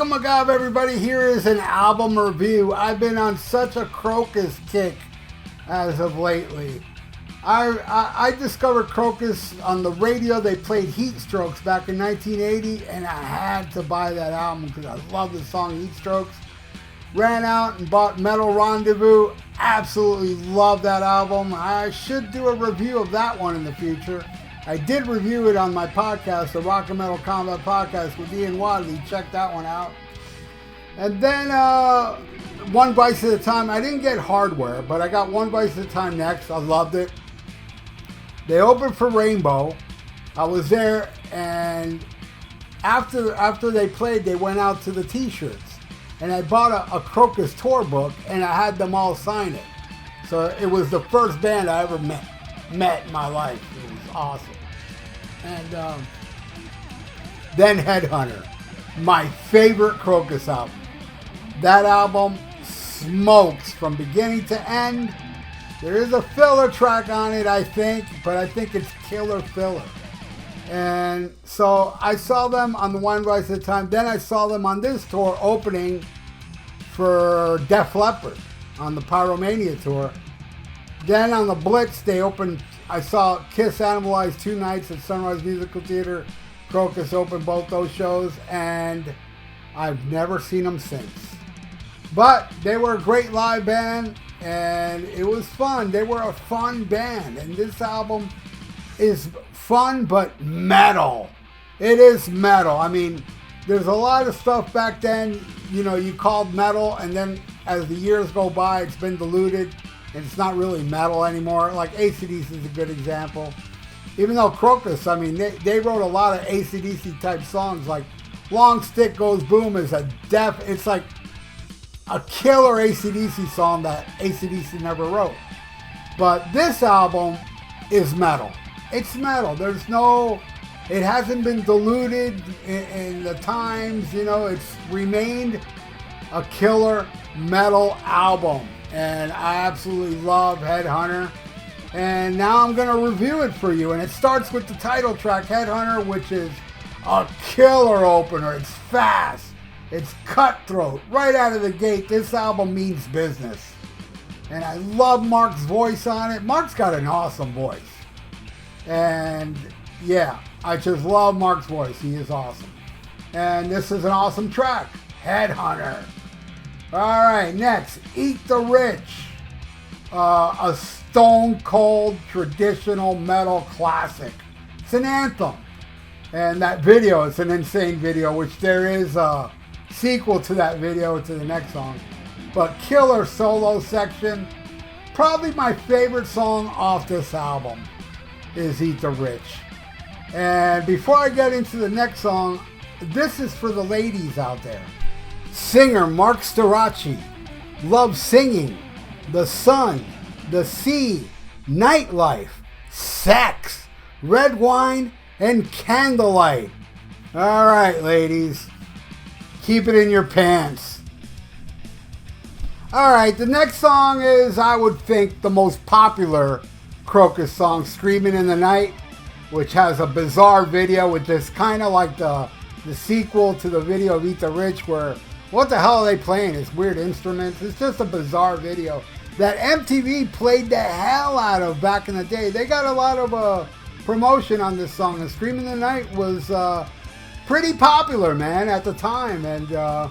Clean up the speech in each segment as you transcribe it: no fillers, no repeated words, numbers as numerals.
Welcome, Magab, everybody. Here is an album review. I've been on such a Krokus kick as of lately. I discovered Krokus on the radio. They played Heat Strokes back in 1980, and I had to buy that album because I love the song Heat Strokes. Ran out and bought Metal Rendezvous. Absolutely love that album. I should do a review of that one in the future. I did review it on my podcast, the Rock and Metal Combat Podcast with Ian Wadley. Check that one out. And then One Vice at a Time. I didn't get Hardware, but I got One Vice at a Time next. I loved it. They opened for Rainbow. I was there, and after they played, they went out to the T-shirts. And I bought a Krokus tour book, and I had them all sign it. So it was the first band I ever met in my life. It was awesome. And then Headhunter, my favorite Krokus album. That album smokes from beginning to end. There is a filler track on it, I think, but I think it's killer filler. And so I saw them on the One Vice at a Time. Then I saw them on this tour opening for Def Leppard on the Pyromania tour. Then on the Blitz, they opened. I saw Kiss Animalize 2 nights at Sunrise Musical Theater. Krokus opened both those shows, and I've never seen them since. But they were a great live band, and it was fun. They were a fun band, and this album is fun but metal. It is metal. I mean, there's a lot of stuff back then, you know, you called metal, and then as the years go by, it's been diluted. And it's not really metal anymore. Like AC/DC is a good example. Even though Krokus, I mean, they wrote a lot of AC/DC type songs. Like Long Stick Goes Boom is it's like a killer AC/DC song that AC/DC never wrote. But this album is metal. It's metal. It hasn't been diluted in the times, you know, it's remained a killer metal album. And I absolutely love Headhunter. And now I'm going to review it for you. And it starts with the title track, Headhunter, which is a killer opener. It's fast. It's cutthroat. Right out of the gate, this album means business. And I love Mark's voice on it. Mark's got an awesome voice. And yeah, I just love Mark's voice. He is awesome. And this is an awesome track, Headhunter. All right, next, Eat the Rich, a stone cold traditional metal classic. It's an anthem, and that video, it's an insane video, which there is a sequel to that video to the next song. But killer solo section, probably my favorite song off this album is Eat the Rich. And before I get into the next song, this is for the ladies out there. Singer Mark Storace loves singing, the sun, the sea, nightlife, sex, red wine, and candlelight. All right, ladies, keep it in your pants. All right, the next song is, I would think, the most popular Krokus song, Screaming in the Night, which has a bizarre video, which is kind of like the sequel to the video of Eat the Rich, where what the hell are they playing? It's weird instruments. It's just a bizarre video that MTV played the hell out of back in the day. They got a lot of promotion on this song. And Screaming in the Night was pretty popular, man, at the time. And yeah,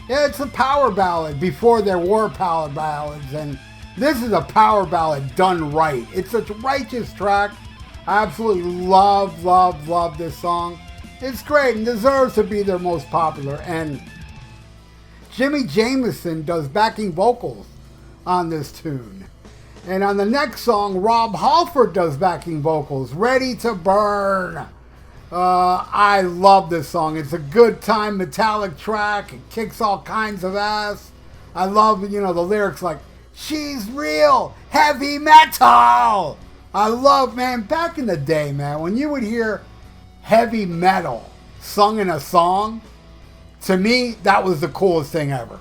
it's a power ballad before there were power ballads. And this is a power ballad done right. It's a righteous track. I absolutely love this song. It's great and deserves to be their most popular. And Jimmy Jamison does backing vocals on this tune. And on the next song, Rob Halford does backing vocals, Ready to Burn. I love this song. It's a good time metallic track. It kicks all kinds of ass. I love, you know, the lyrics like, she's real heavy metal. I love, man, back in the day, man, when you would hear heavy metal sung in a song, to me, that was the coolest thing ever.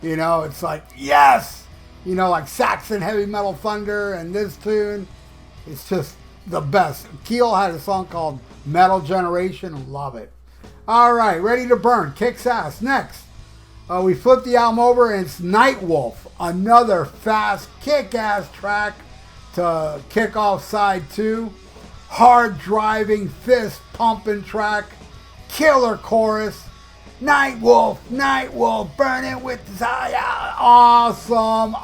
You know, it's like, yes! You know, like Saxon Heavy Metal Thunder and this tune. It's just the best. Keel had a song called Metal Generation. Love it. All right, Ready to Burn, kicks ass. Next, we flip the album over and it's Nightwolf, another fast, kick-ass track to kick off side 2. Hard driving, fist pumping track, killer chorus. Nightwolf, Nightwolf, burn it with desire. Awesome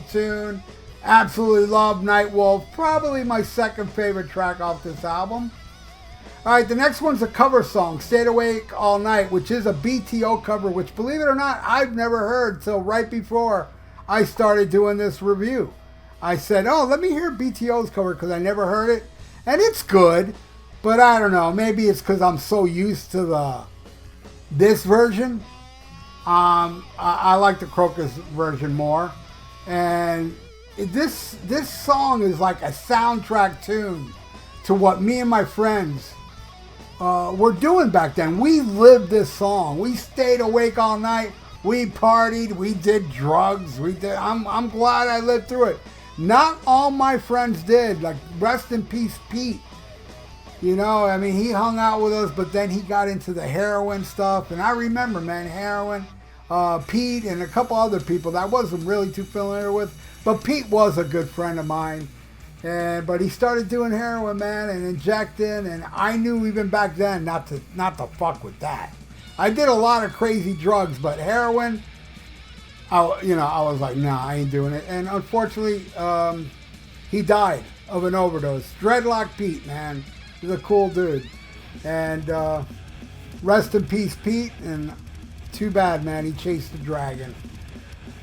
tune. Absolutely love Nightwolf. Probably my second favorite track off this album. Alright, the next one's a cover song, Stayed Awake All Night, which is a BTO cover, which, believe it or not, I've never heard till right before I started doing this review. I said, oh, let me hear BTO's cover, because I never heard it. And it's good, but I don't know. Maybe it's because I'm so used to this version. I like the Krokus version more. And this song is like a soundtrack tune to what me and my friends were doing back then. We lived this song. We stayed awake all night. We partied. We did drugs. I'm glad I lived through it. Not all my friends did. Like, rest in peace, Pete. You know, I mean, he hung out with us, but then he got into the heroin stuff. And I remember, man, heroin, Pete, and a couple other people that I wasn't really too familiar with. But Pete was a good friend of mine. But he started doing heroin, man, and injecting. And I knew even back then not to fuck with that. I did a lot of crazy drugs, but heroin, I was like, nah, I ain't doing it. And unfortunately, he died of an overdose. Dreadlock Pete, man. He's a cool dude. And rest in peace, Pete. And too bad, man. He chased the dragon.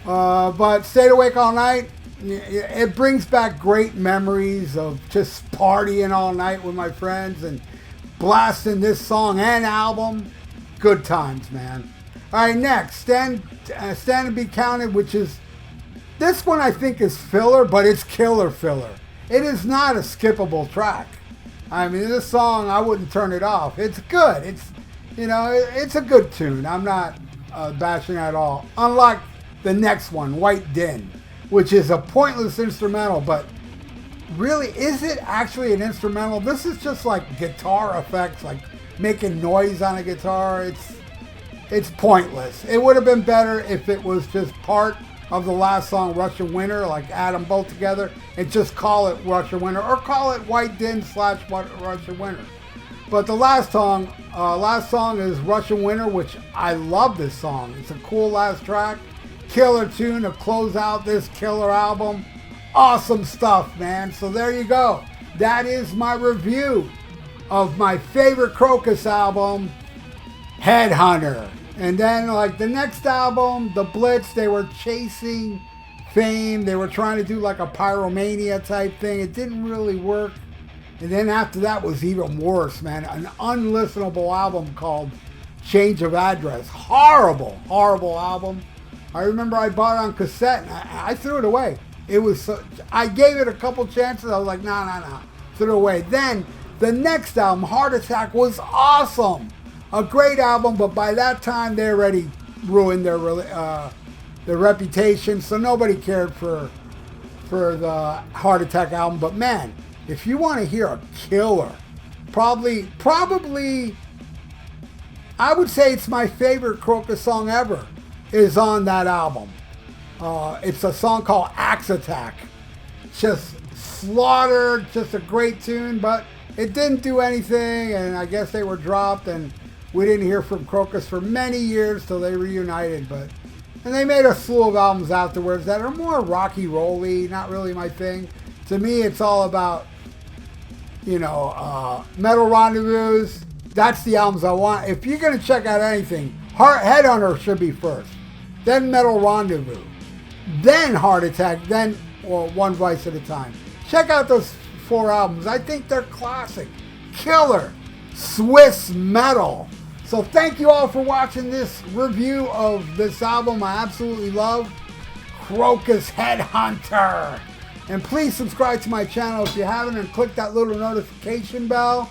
But Stayed Awake All Night, it brings back great memories of just partying all night with my friends and blasting this song and album. Good times, man. All right, next, Stand and Be Counted, which is, this one I think is filler, but it's killer filler. It is not a skippable track. I mean, this song, I wouldn't turn it off. It's good. It's a good tune. I'm not bashing at all. Unlike the next one, White Din, which is a pointless instrumental, but really, is it actually an instrumental? This is just like guitar effects, like making noise on a guitar. It's pointless. It would have been better if it was just part of the last song, Russian Winter, like add them both together and just call it Russian Winter, or call it White Din / Russian Winter. But the last song is Russian Winter, which I love this song. It's a cool last track. Killer tune to close out this killer album. Awesome stuff, man. So there you go. That is my review of my favorite Krokus album, Headhunter. And then, like, the next album, The Blitz, they were chasing fame. They were trying to do like a Pyromania type thing. It didn't really work. And then after that was even worse, man. An unlistenable album called Change of Address. Horrible album. I remember I bought it on cassette and I threw it away. I gave it a couple chances. I was like, nah. Threw it away. Then the next album, Heart Attack, was awesome. A great album, but by that time they already ruined their reputation, so nobody cared for the Heart Attack album. But man, if you want to hear a killer, probably, I would say it's my favorite Krokus song ever, is on that album. It's a song called Axe Attack. Just slaughtered, just a great tune, but it didn't do anything, and I guess they were dropped, and we didn't hear from Krokus for many years till they reunited. And they made a slew of albums afterwards that are more rocky rolly, not really my thing. To me, it's all about, Metal Rendezvous. That's the albums I want. If you're gonna check out anything, Headhunter should be first, then Metal Rendezvous, then Heart Attack, then One Vice at a Time. Check out those 4 albums. I think they're classic, killer, Swiss metal. So thank you all for watching this review of this album I absolutely love, Krokus Headhunter. And please subscribe to my channel if you haven't, and click that little notification bell,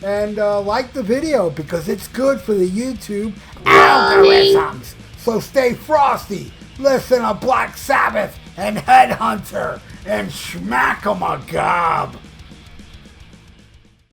and like the video because it's good for the YouTube algorithms. So stay frosty, listen to Black Sabbath and Headhunter, and schmack 'em a gob.